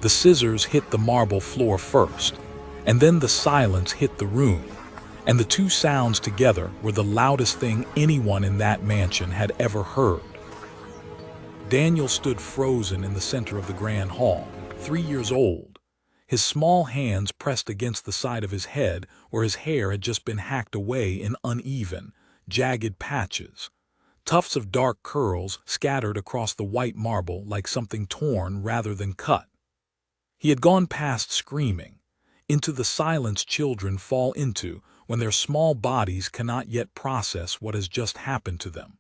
The scissors hit the marble floor first, and then the silence hit the room, and the two sounds together were the loudest thing anyone in that mansion had ever heard. Daniel stood frozen in the center of the grand hall, 3 years old, his small hands pressed against the side of his head where his hair had just been hacked away in uneven, jagged patches. Tufts of dark curls scattered across the white marble like something torn rather than cut. He had gone past screaming, into the silence children fall into when their small bodies cannot yet process what has just happened to them.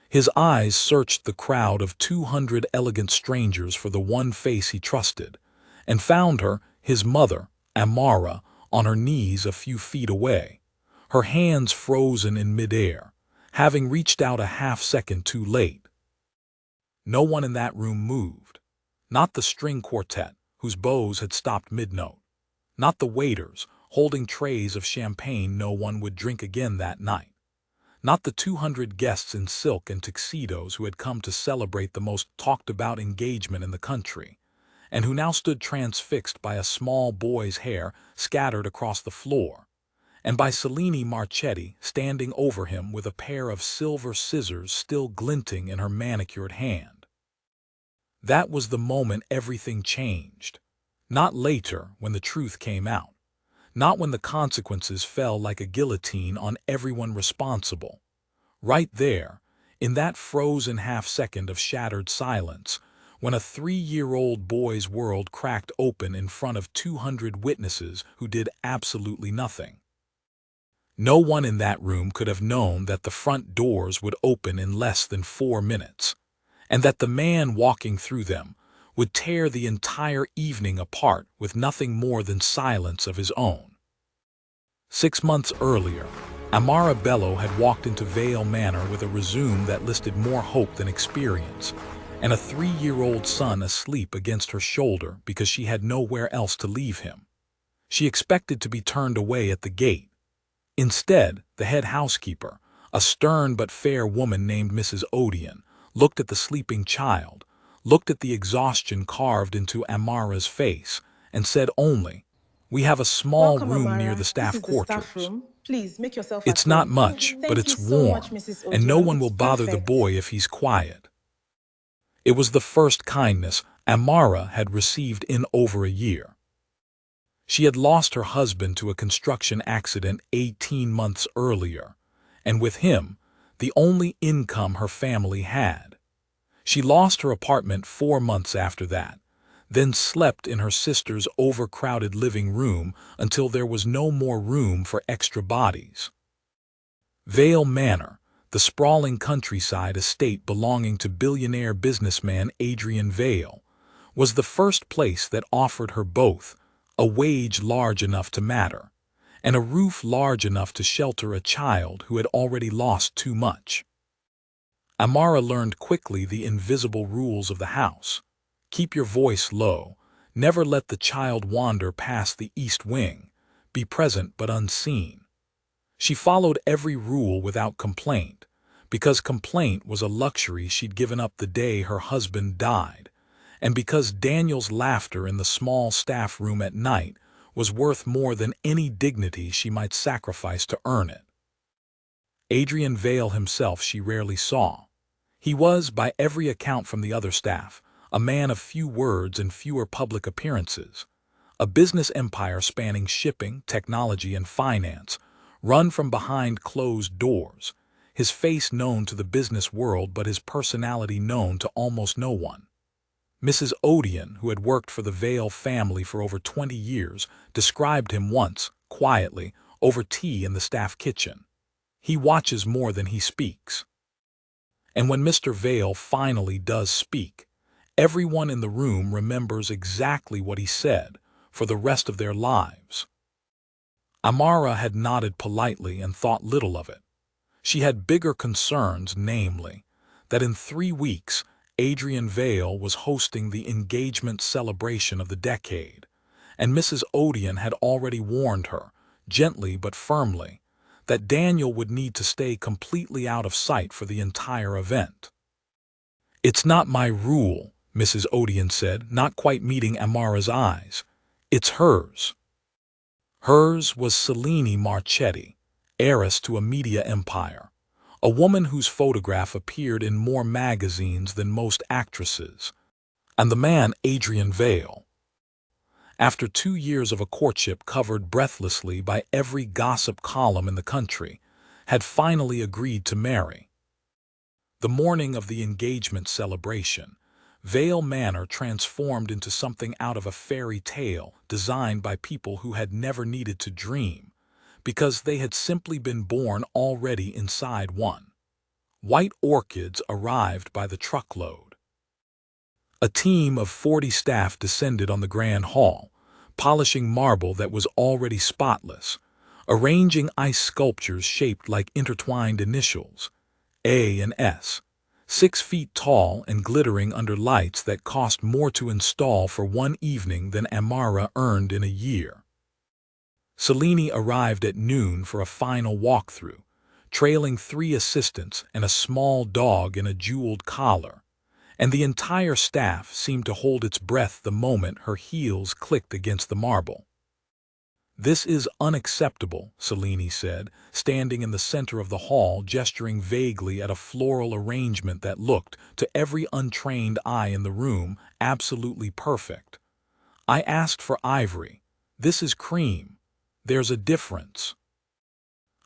His eyes searched the crowd of 200 elegant strangers for the one face he trusted, and found her, his mother, Amara, on her knees a few feet away, her hands frozen in midair, having reached out a half-second too late. No one in that room moved. Not the string quartet, whose bows had stopped mid-note. Not the waiters, holding trays of champagne no one would drink again that night. Not the 200 guests in silk and tuxedos who had come to celebrate the most talked-about engagement in the country, and who now stood transfixed by a small boy's hair scattered across the floor, and by Cellini Marchetti standing over him with a pair of silver scissors still glinting in her manicured hand. That was the moment everything changed. Not later, when the truth came out. Not when the consequences fell like a guillotine on everyone responsible. Right there, in that frozen half-second of shattered silence, when a 3-year-old boy's world cracked open in front of 200 witnesses who did absolutely nothing. No one in that room could have known that the front doors would open in less than 4 minutes, and that the man walking through them would tear the entire evening apart with nothing more than silence of his own. 6 months earlier, Amara Bello had walked into Vale Manor with a resume that listed more hope than experience, and a 3-year-old son asleep against her shoulder because she had nowhere else to leave him. She expected to be turned away at the gate. Instead, the head housekeeper, a stern but fair woman named Mrs. Odion, looked at the sleeping child, looked at the exhaustion carved into Amara's face, and said only, "We have a small Welcome, room Amara. near the This staff is the quarters. staff room. Please make yourself It's at not home." much, but Thank it's you so much, warm, Mrs. and no Odion. one will It's bother the perfect. boy if he's quiet. It was the first kindness Amara had received in over a year. She had lost her husband to a construction accident 18 months earlier, and with him, the only income her family had. She lost her apartment 4 months after that, then slept in her sister's overcrowded living room until there was no more room for extra bodies. Vale Manor, the sprawling countryside estate belonging to billionaire businessman Adrian Vale, was the first place that offered her both a wage large enough to matter and a roof large enough to shelter a child who had already lost too much. Amara learned quickly the invisible rules of the house. Keep your voice low, never let the child wander past the east wing, be present but unseen. She followed every rule without complaint, because complaint was a luxury she'd given up the day her husband died, and because Daniel's laughter in the small staff room at night was worth more than any dignity she might sacrifice to earn it. Adrian Vale himself she rarely saw. He was, by every account from the other staff, a man of few words and fewer public appearances. A business empire spanning shipping, technology, and finance, run from behind closed doors, his face known to the business world but his personality known to almost no one. Mrs. Odion, who had worked for the Vale family for over 20 years, described him once, quietly, over tea in the staff kitchen. He watches more than he speaks. And when Mr. Vale finally does speak, everyone in the room remembers exactly what he said for the rest of their lives. Amara had nodded politely and thought little of it. She had bigger concerns, namely, that in 3 weeks, Adrian Vale was hosting the engagement celebration of the decade, and Mrs. Odion had already warned her, gently but firmly, that Daniel would need to stay completely out of sight for the entire event. "It's not my rule," Mrs. Odeon said, not quite meeting Amara's eyes. It's hers. Hers was Selene Marchetti, heiress to a media empire, a woman whose photograph appeared in more magazines than most actresses, and the man Adrian Vale. After 2 years of a courtship covered breathlessly by every gossip column in the country, had finally agreed to marry. The morning of the engagement celebration, Vale Manor transformed into something out of a fairy tale designed by people who had never needed to dream, because they had simply been born already inside one. White orchids arrived by the truckload. A team of 40 staff descended on the grand hall, polishing marble that was already spotless, arranging ice sculptures shaped like intertwined initials, A and S, 6 feet tall and glittering under lights that cost more to install for one evening than Amara earned in a year. Selene arrived at noon for a final walkthrough, trailing 3 assistants and a small dog in a jeweled collar, and the entire staff seemed to hold its breath the moment her heels clicked against the marble. "This is unacceptable," Selene said, standing in the center of the hall, gesturing vaguely at a floral arrangement that looked, to every untrained eye in the room, absolutely perfect. "I asked for ivory. This is cream. There's a difference."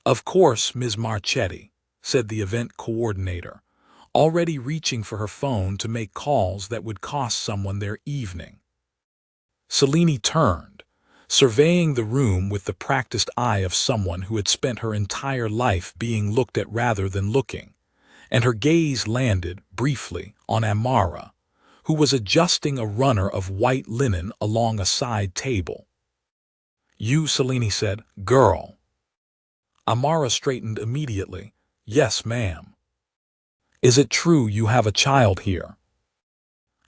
"Of course, Ms. Marchetti," said the event coordinator, already reaching for her phone to make calls that would cost someone their evening. Selene turned, surveying the room with the practiced eye of someone who had spent her entire life being looked at rather than looking, and her gaze landed, briefly, on Amara, who was adjusting a runner of white linen along a side table. "You," Selene said, "girl." Amara straightened immediately. "Yes, ma'am." "Is it true you have a child here?"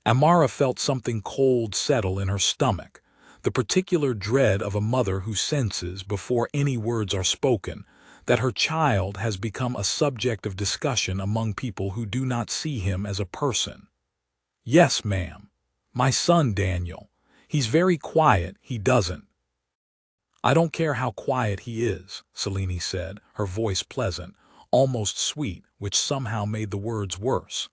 Amara felt something cold settle in her stomach, the particular dread of a mother who senses, before any words are spoken, that her child has become a subject of discussion among people who do not see him as a person. "Yes, ma'am. My son Daniel. He's very quiet, he doesn't." "I don't care how quiet he is," Selene said, her voice pleasant, almost sweet, which somehow made the words worse.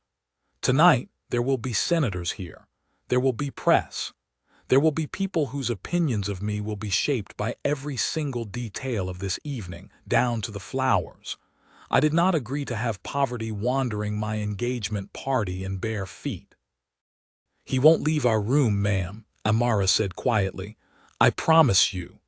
"Tonight, there will be senators here. There will be press. There will be people whose opinions of me will be shaped by every single detail of this evening, down to the flowers. I did not agree to have poverty wandering my engagement party in bare feet." "He won't leave our room, ma'am," Amara said quietly. "I promise you."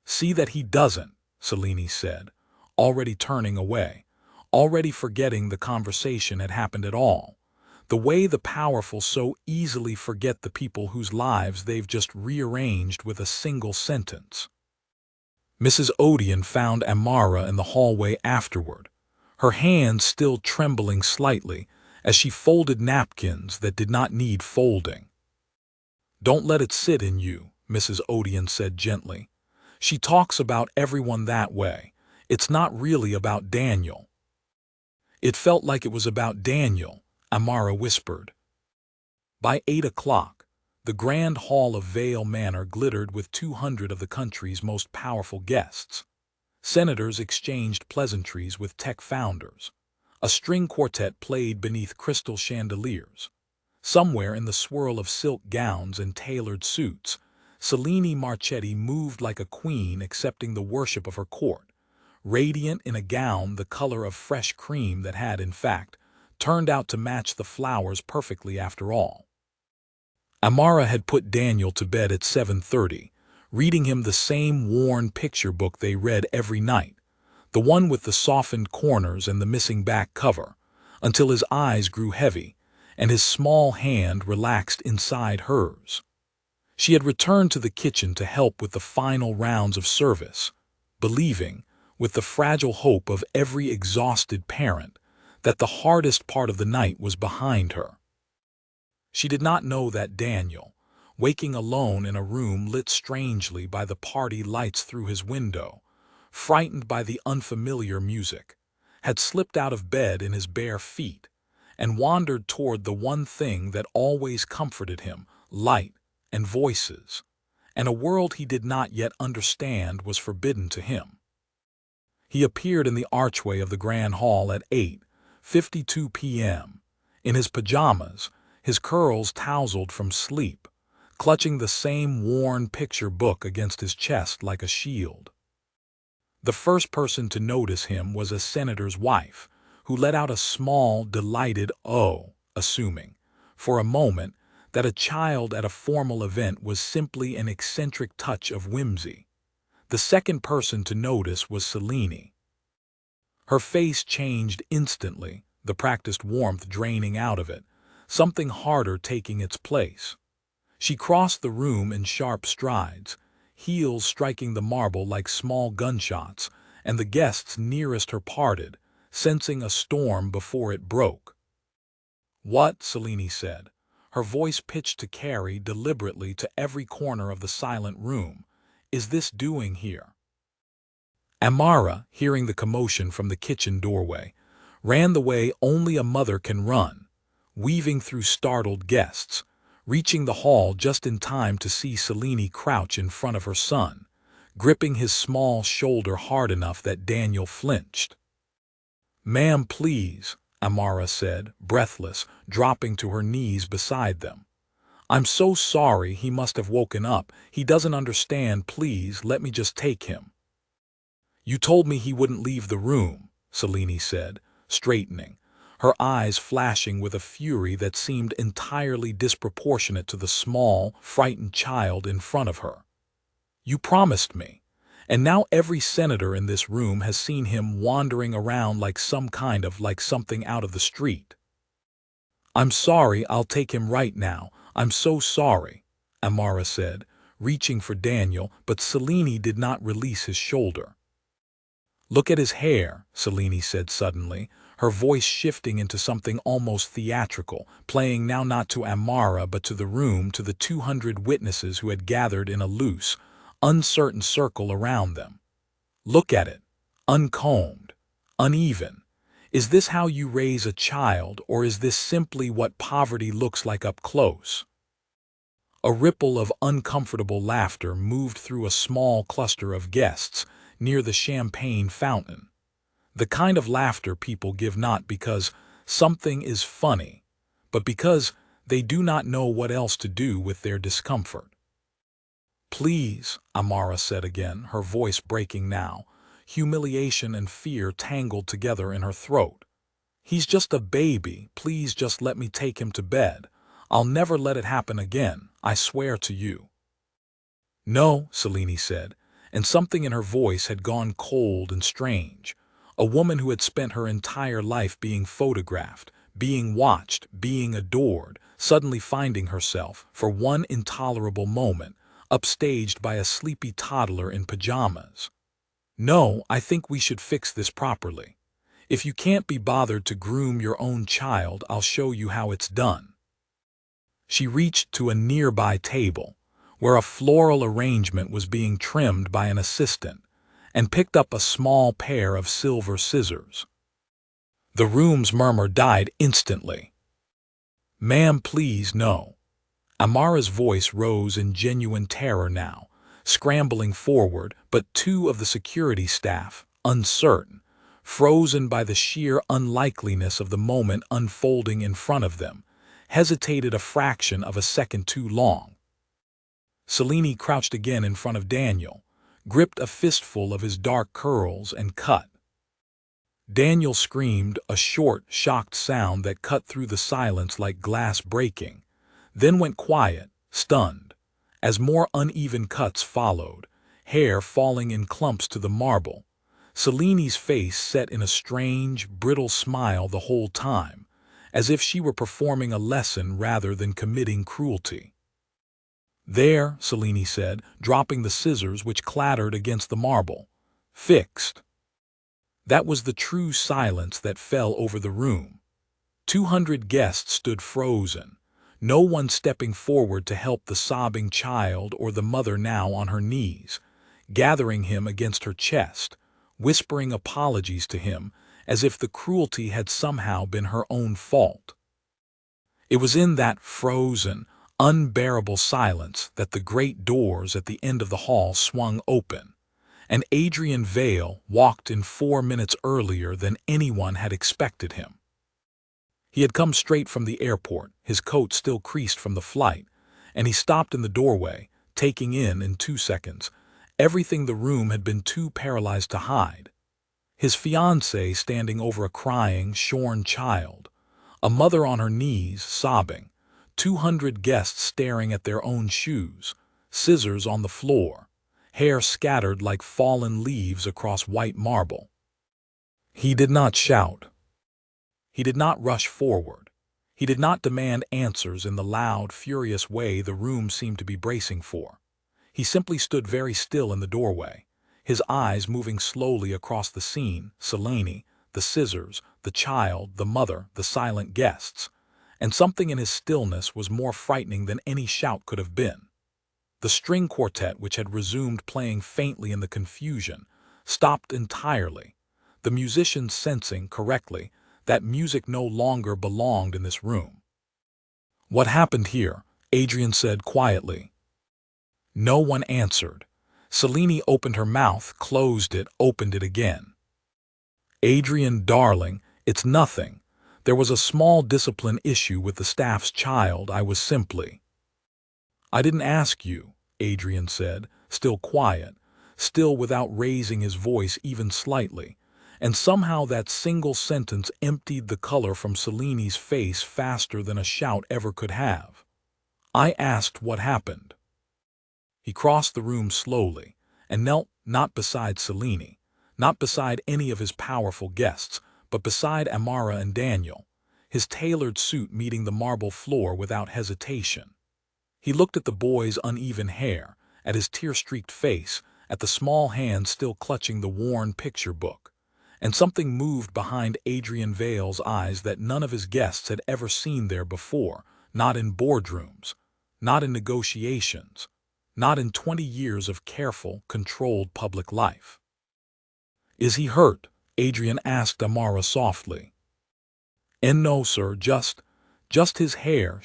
"See that he doesn't," Selene said, already turning away, already forgetting the conversation had happened at all. The way the powerful so easily forget the people whose lives they've just rearranged with a single sentence. Mrs. Odeon found Amara in the hallway afterward, her hands still trembling slightly as she folded napkins that did not need folding. "Don't let it sit in you," Mrs. Odeon said gently. "She talks about everyone that way. It's not really about Daniel." "It felt like it was about Daniel," Amara whispered. By 8 o'clock, the grand hall of Vale Manor glittered with 200 of the country's most powerful guests. Senators exchanged pleasantries with tech founders. A string quartet played beneath crystal chandeliers. Somewhere in the swirl of silk gowns and tailored suits, Selene Marchetti moved like a queen accepting the worship of her court, radiant in a gown the color of fresh cream that had, in fact, turned out to match the flowers perfectly after all. Amara had put Daniel to bed at 7:30, reading him the same worn picture book they read every night, the one with the softened corners and the missing back cover, until his eyes grew heavy and his small hand relaxed inside hers. She had returned to the kitchen to help with the final rounds of service, believing, with the fragile hope of every exhausted parent, that the hardest part of the night was behind her. She did not know that Daniel, waking alone in a room lit strangely by the party lights through his window, frightened by the unfamiliar music, had slipped out of bed in his bare feet and wandered toward the one thing that always comforted him, light and voices, and a world he did not yet understand was forbidden to him. He appeared in the archway of the grand hall at 8:52 p.m., in his pajamas, his curls tousled from sleep, clutching the same worn picture book against his chest like a shield. The first person to notice him was a senator's wife, who let out a small, delighted "oh," assuming, for a moment, that a child at a formal event was simply an eccentric touch of whimsy. The second person to notice was Selene. Her face changed instantly, the practiced warmth draining out of it, something harder taking its place. She crossed the room in sharp strides, heels striking the marble like small gunshots, and the guests nearest her parted, sensing a storm before it broke. "What?" Selene said, her voice pitched to carry deliberately to every corner of the silent room. "Is this doing here?" Amara, hearing the commotion from the kitchen doorway, ran the way only a mother can run, weaving through startled guests, reaching the hall just in time to see Selene crouch in front of her son, gripping his small shoulder hard enough that Daniel flinched. "Ma'am, please," Amara said, breathless, dropping to her knees beside them. "I'm so sorry, he must have woken up. He doesn't understand. Please, let me just take him." "You told me he wouldn't leave the room," Selene said, straightening, her eyes flashing with a fury that seemed entirely disproportionate to the small, frightened child in front of her. "You promised me, and now every senator in this room has seen him wandering around like something out of the street." "I'm sorry, I'll take him right now. I'm so sorry," Amara said, reaching for Daniel, but Selene did not release his shoulder. "Look at his hair," Selene said suddenly, her voice shifting into something almost theatrical, playing now not to Amara but to the room, to the 200 witnesses who had gathered in a loose, uncertain circle around them. "Look at it. Uncombed. Uneven. Is this how you raise a child, or is this simply what poverty looks like up close?" A ripple of uncomfortable laughter moved through a small cluster of guests near the champagne fountain. The kind of laughter people give not because something is funny, but because they do not know what else to do with their discomfort. "Please," Amara said again, her voice breaking now, humiliation and fear tangled together in her throat. "He's just a baby. Please just let me take him to bed. I'll never let it happen again, I swear to you." "No," Selene said, and something in her voice had gone cold and strange. A woman who had spent her entire life being photographed, being watched, being adored, suddenly finding herself, for one intolerable moment, upstaged by a sleepy toddler in pajamas. "No, I think we should fix this properly. If you can't be bothered to groom your own child, I'll show you how it's done." She reached to a nearby table, where a floral arrangement was being trimmed by an assistant, and picked up a small pair of silver scissors. The room's murmur died instantly. "Ma'am, please, no." Amara's voice rose in genuine terror now, scrambling forward, but two of the security staff, uncertain, frozen by the sheer unlikeliness of the moment unfolding in front of them, hesitated a fraction of a second too long. Selene crouched again in front of Daniel, gripped a fistful of his dark curls and cut. Daniel screamed, a short, shocked sound that cut through the silence like glass breaking, then went quiet, stunned, as more uneven cuts followed, hair falling in clumps to the marble. Selene's face set in a strange, brittle smile the whole time, as if she were performing a lesson rather than committing cruelty. "There," Selene said, dropping the scissors which clattered against the marble. "Fixed." That was the true silence that fell over the room. 200 guests stood frozen, no one stepping forward to help the sobbing child or the mother now on her knees, gathering him against her chest, whispering apologies to him, as if the cruelty had somehow been her own fault. It was in that frozen, unbearable silence that the great doors at the end of the hall swung open, and Adrian Vale walked in 4 minutes earlier than anyone had expected him. He had come straight from the airport, his coat still creased from the flight, and he stopped in the doorway, taking in 2 seconds, everything the room had been too paralyzed to hide. His fiancée standing over a crying, shorn child, a mother on her knees sobbing, 200 guests staring at their own shoes, scissors on the floor, hair scattered like fallen leaves across white marble. He did not shout. He did not rush forward. He did not demand answers in the loud, furious way the room seemed to be bracing for. He simply stood very still in the doorway, his eyes moving slowly across the scene, Selene, the scissors, the child, the mother, the silent guests, and something in his stillness was more frightening than any shout could have been. The string quartet, which had resumed playing faintly in the confusion, stopped entirely, the musicians sensing, correctly, that music no longer belonged in this room. "What happened here?" Adrian said quietly. No one answered. Selene opened her mouth, closed it, opened it again. "Adrian, darling, it's nothing. There was a small discipline issue with the staff's child. I was simply—" "I didn't ask you," Adrian said, still quiet, still without raising his voice even slightly, and somehow that single sentence emptied the color from Selene's face faster than a shout ever could have. "I asked what happened." He crossed the room slowly and knelt not beside Selene, not beside any of his powerful guests, but beside Amara and Daniel, his tailored suit meeting the marble floor without hesitation. He looked at the boy's uneven hair, at his tear-streaked face, at the small hand still clutching the worn picture book, and something moved behind Adrian Vale's eyes that none of his guests had ever seen there before, not in boardrooms, not in negotiations, not in 20 years of careful, controlled public life. "Is he hurt?" Adrian asked Amara softly. "And no, sir, just his hair,"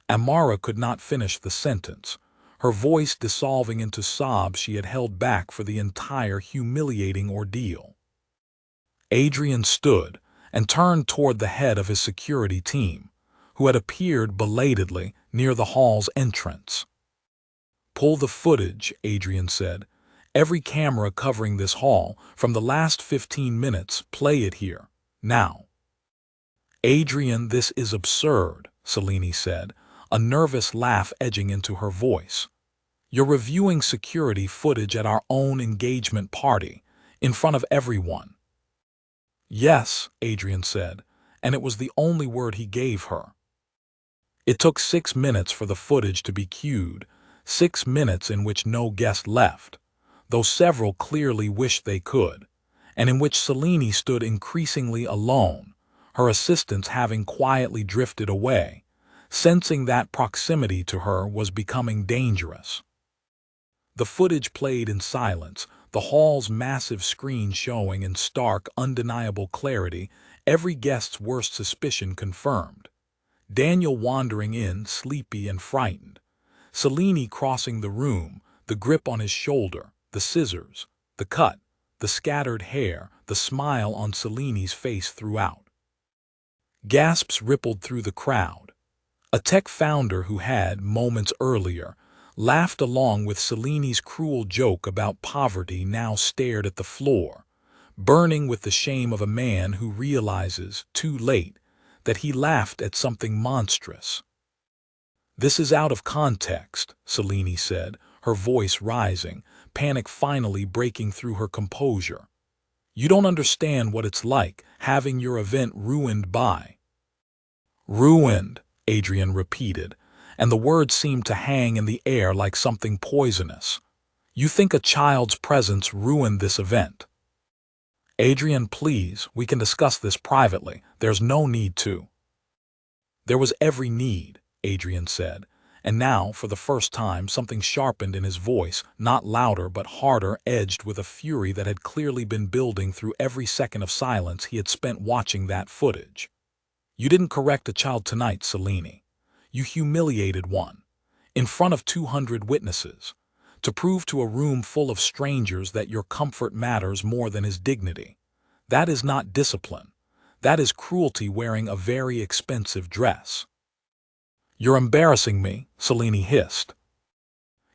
Amara could not finish the sentence, her voice dissolving into sobs she had held back for the entire humiliating ordeal. Adrian stood and turned toward the head of his security team, who had appeared belatedly near the hall's entrance. "Pull the footage," Adrian said. "Every camera covering this hall from the last 15 minutes, play it here, now." "Adrian, this is absurd," Selene said, a nervous laugh edging into her voice. "You're reviewing security footage at our own engagement party, in front of everyone." "Yes," Adrian said, and it was the only word he gave her. It took 6 minutes for the footage to be cued, 6 minutes in which no guest left, though several clearly wished they could, and in which Selene stood increasingly alone, her assistants having quietly drifted away, sensing that proximity to her was becoming dangerous. The footage played in silence, the hall's massive screen showing in stark, undeniable clarity every guest's worst suspicion confirmed. Daniel wandering in, sleepy and frightened. Selene crossing the room, the grip on his shoulder, the scissors, the cut, the scattered hair, the smile on Selene's face throughout. Gasps rippled through the crowd. A tech founder who had, moments earlier, laughed along with Selene's cruel joke about poverty now stared at the floor, burning with the shame of a man who realizes, too late, that he laughed at something monstrous. "This is out of context," Selene said, her voice rising, panic finally breaking through her composure. "You don't understand what it's like, having your event ruined by—" "Ruined," Adrian repeated, and the words seemed to hang in the air like something poisonous. "You think a child's presence ruined this event?" "Adrian, please, we can discuss this privately. There's no need to." "There was every need," Adrian said, And now, for the first time, something sharpened in his voice, not louder but harder, edged with a fury that had clearly been building through every second of silence he had spent watching that footage. You didn't correct a child tonight, Selene. You humiliated one, in front of 200 witnesses, to prove to a room full of strangers that your comfort matters more than his dignity. That is not discipline. That is cruelty wearing a very expensive dress. You're embarrassing me, Selene hissed.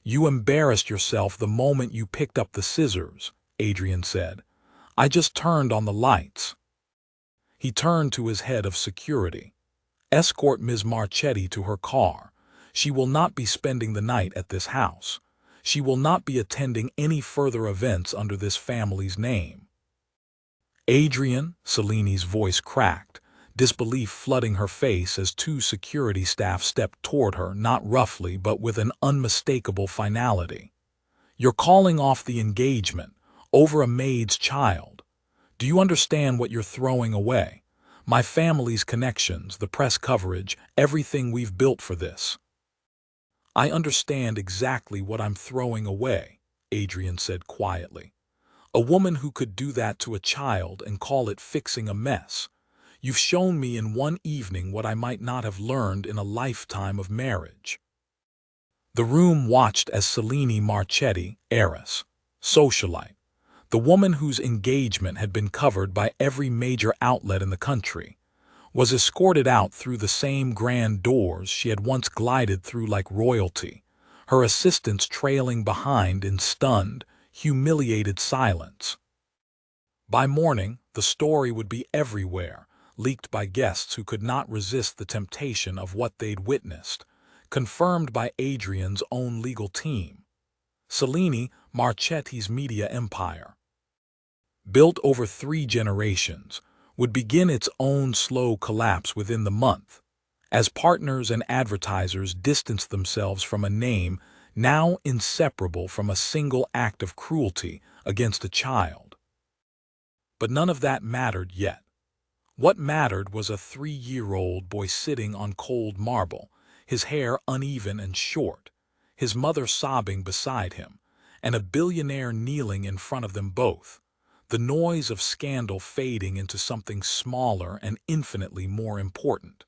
You embarrassed yourself the moment you picked up the scissors, Adrian said. I just turned on the lights. He turned to his head of security. Escort Ms. Marchetti to her car. She will not be spending the night at this house. She will not be attending any further events under this family's name. Adrian, Selene's voice cracked, disbelief flooding her face as two security staff stepped toward her, not roughly but with an unmistakable finality. You're calling off the engagement over a maid's child. Do you understand what you're throwing away? My family's connections, the press coverage, everything we've built for this. I understand exactly what I'm throwing away, Adrian said quietly. A woman who could do that to a child and call it fixing a mess. You've shown me in one evening what I might not have learned in a lifetime of marriage. The room watched as Selene Marchetti, heiress, socialite, the woman whose engagement had been covered by every major outlet in the country, was escorted out through the same grand doors she had once glided through like royalty, her assistants trailing behind in stunned, humiliated silence. By morning, the story would be everywhere, leaked by guests who could not resist the temptation of what they'd witnessed, confirmed by Adrian's own legal team. Selene Marchetti's media empire, built over 3 generations, would begin its own slow collapse within the month, as partners and advertisers distanced themselves from a name now inseparable from a single act of cruelty against a child. But none of that mattered yet. What mattered was a 3-year-old boy sitting on cold marble, his hair uneven and short, his mother sobbing beside him, and a billionaire kneeling in front of them both, the noise of scandal fading into something smaller and infinitely more important.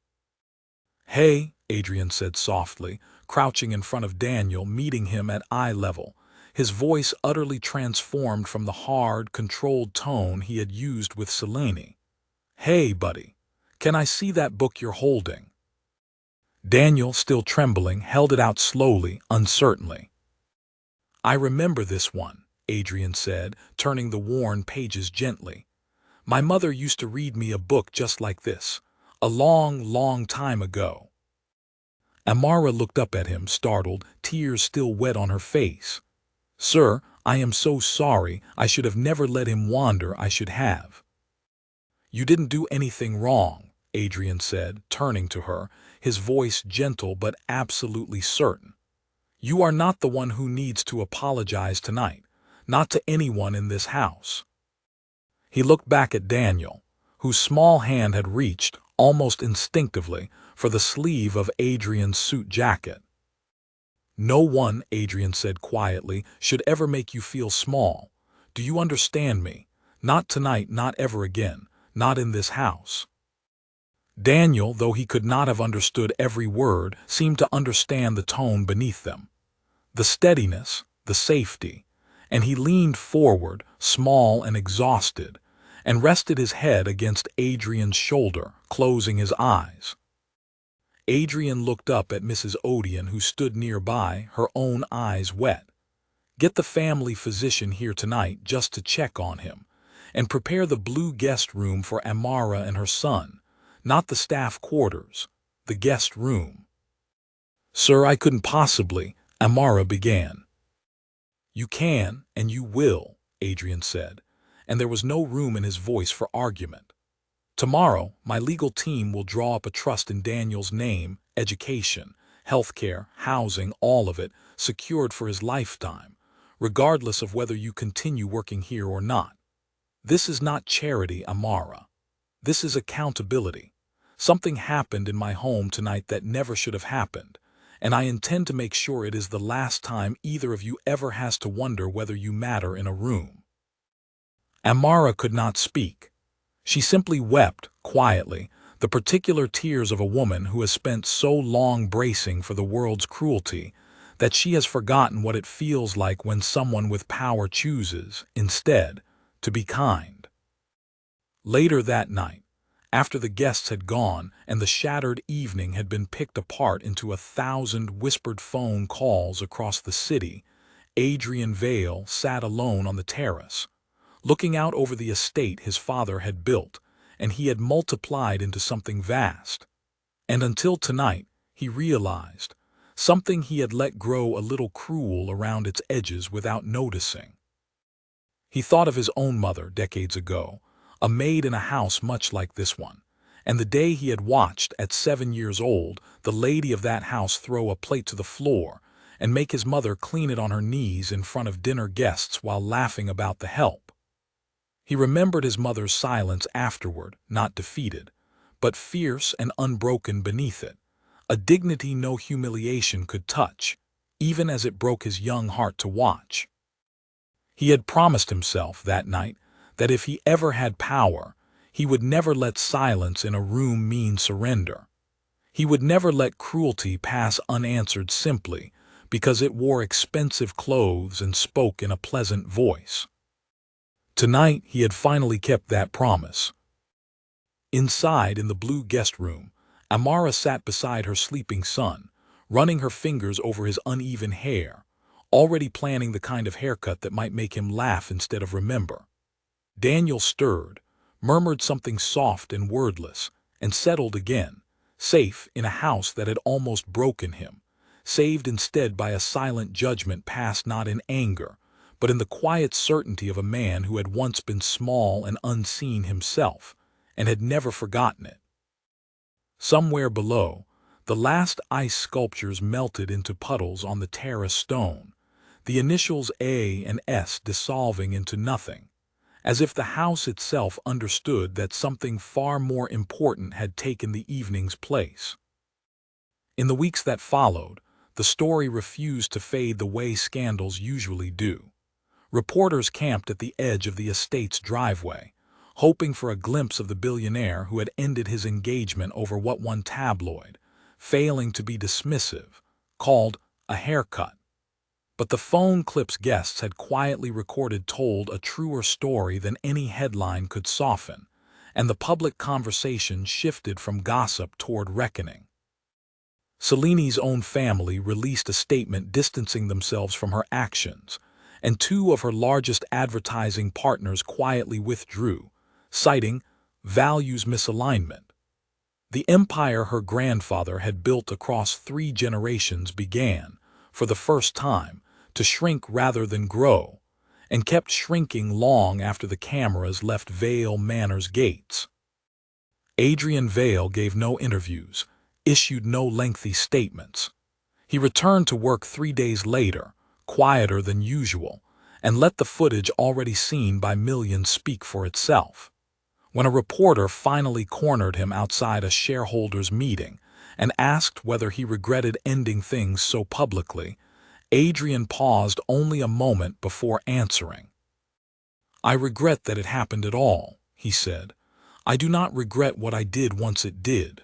Hey, Adrian said softly, crouching in front of Daniel, meeting him at eye level, his voice utterly transformed from the hard, controlled tone he had used with Selene. Hey, buddy, can I see that book you're holding? Daniel, still trembling, held it out slowly, uncertainly. I remember this one, Adrian said, turning the worn pages gently. My mother used to read me a book just like this, a long, long time ago. Amara looked up at him, startled, tears still wet on her face. Sir, I am so sorry. I should have never let him wander. I should have. You didn't do anything wrong, Adrian said, turning to her, his voice gentle but absolutely certain. You are not the one who needs to apologize tonight, not to anyone in this house. He looked back at Daniel, whose small hand had reached, almost instinctively, for the sleeve of Adrian's suit jacket. No one, Adrian said quietly, should ever make you feel small. Do you understand me? Not tonight, not ever again, not in this house. Daniel, though he could not have understood every word, seemed to understand the tone beneath them, the steadiness, the safety, and he leaned forward, small and exhausted, and rested his head against Adrian's shoulder, closing his eyes. Adrian looked up at Mrs. Odeon, who stood nearby, her own eyes wet. Get the family physician here tonight just to check on him, and prepare the blue guest room for Amara and her son, not the staff quarters, the guest room. Sir, I couldn't possibly, Amara began. You can, and you will, Adrian said, and there was no room in his voice for argument. Tomorrow, my legal team will draw up a trust in Daniel's name, education, healthcare, housing, all of it, secured for his lifetime, regardless of whether you continue working here or not. This is not charity, Amara. This is accountability. Something happened in my home tonight that never should have happened, and I intend to make sure it is the last time either of you ever has to wonder whether you matter in a room." Amara could not speak. She simply wept, quietly, the particular tears of a woman who has spent so long bracing for the world's cruelty that she has forgotten what it feels like when someone with power chooses, instead, to be kind. Later that night, after the guests had gone and the shattered evening had been picked apart into 1,000 whispered phone calls across the city, Adrian Vale sat alone on the terrace, looking out over the estate his father had built and he had multiplied into something vast. And until tonight, he realized, something he had let grow a little cruel around its edges without noticing. He thought of his own mother decades ago, a maid in a house much like this one, and the day he had watched, at 7 years old, the lady of that house throw a plate to the floor and make his mother clean it on her knees in front of dinner guests while laughing about the help. He remembered his mother's silence afterward, not defeated, but fierce and unbroken beneath it, a dignity no humiliation could touch, even as it broke his young heart to watch. He had promised himself that night that if he ever had power, he would never let silence in a room mean surrender. He would never let cruelty pass unanswered simply because it wore expensive clothes and spoke in a pleasant voice. Tonight he had finally kept that promise. Inside, in the blue guest room, Amara sat beside her sleeping son, running her fingers over his uneven hair, already planning the kind of haircut that might make him laugh instead of remember. Daniel stirred, murmured something soft and wordless, and settled again, safe in a house that had almost broken him, saved instead by a silent judgment passed not in anger, but in the quiet certainty of a man who had once been small and unseen himself, and had never forgotten it. Somewhere below, the last ice sculptures melted into puddles on the terrace stone, the initials A and S dissolving into nothing, as if the house itself understood that something far more important had taken the evening's place. In the weeks that followed, the story refused to fade the way scandals usually do. Reporters camped at the edge of the estate's driveway, hoping for a glimpse of the billionaire who had ended his engagement over what one tabloid, failing to be dismissive, called a haircut. But the phone clips guests had quietly recorded told a truer story than any headline could soften, and the public conversation shifted from gossip toward reckoning. Celine's own family released a statement distancing themselves from her actions, and 2 of her largest advertising partners quietly withdrew, citing values misalignment. The empire her grandfather had built across 3 generations began, for the first time, to shrink rather than grow, and kept shrinking long after the cameras left Vale Manor's gates. Adrian Vale gave no interviews, issued no lengthy statements. He returned to work 3 days later, quieter than usual, and let the footage already seen by millions speak for itself. When a reporter finally cornered him outside a shareholders' meeting and asked whether he regretted ending things so publicly, Adrian paused only a moment before answering. "I regret that it happened at all," he said. "I do not regret what I did once it did."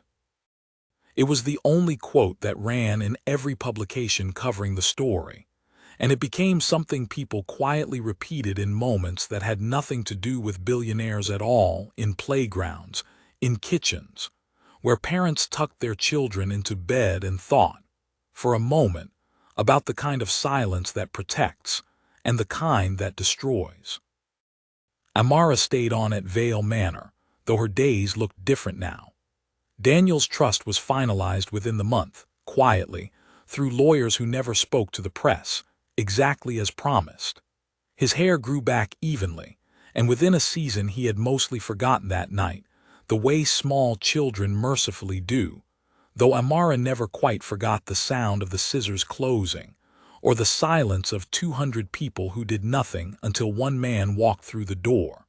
It was the only quote that ran in every publication covering the story, and it became something people quietly repeated in moments that had nothing to do with billionaires at all, in playgrounds, in kitchens, where parents tucked their children into bed and thought, for a moment, about the kind of silence that protects and the kind that destroys. Amara stayed on at Vale Manor, though her days looked different now. Daniel's trust was finalized within the month, quietly, through lawyers who never spoke to the press, exactly as promised. His hair grew back evenly, and within a season he had mostly forgotten that night, the way small children mercifully do, though Amara never quite forgot the sound of the scissors closing, or the silence of 200 people who did nothing until one man walked through the door.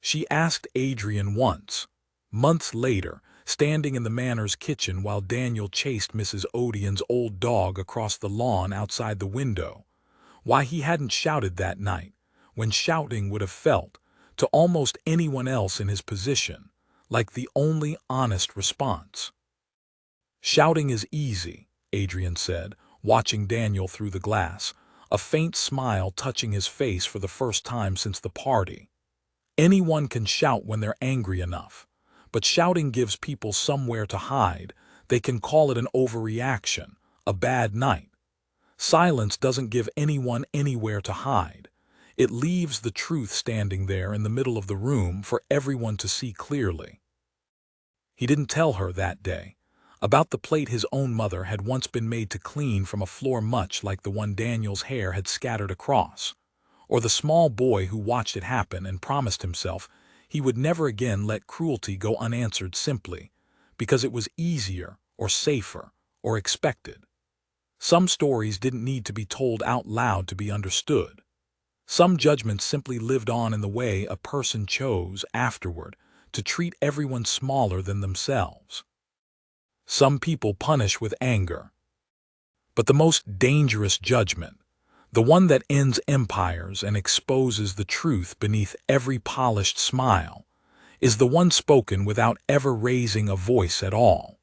She asked Adrian once, months later, standing in the manor's kitchen while Daniel chased Mrs. Odion's old dog across the lawn outside the window. Why he hadn't shouted that night, when shouting would have felt, to almost anyone else in his position, like the only honest response. "Shouting is easy," Adrian said, watching Daniel through the glass, a faint smile touching his face for the first time since the party. "Anyone can shout when they're angry enough, but shouting gives people somewhere to hide. They can call it an overreaction, a bad night. Silence doesn't give anyone anywhere to hide. It leaves the truth standing there in the middle of the room for everyone to see clearly." He didn't tell her that day about the plate his own mother had once been made to clean from a floor much like the one Daniel's hair had scattered across, or the small boy who watched it happen and promised himself he would never again let cruelty go unanswered simply because it was easier or safer or expected. Some stories didn't need to be told out loud to be understood. Some judgments simply lived on in the way a person chose afterward to treat everyone smaller than themselves. Some people punish with anger. But the most dangerous judgment, the one that ends empires and exposes the truth beneath every polished smile, is the one spoken without ever raising a voice at all.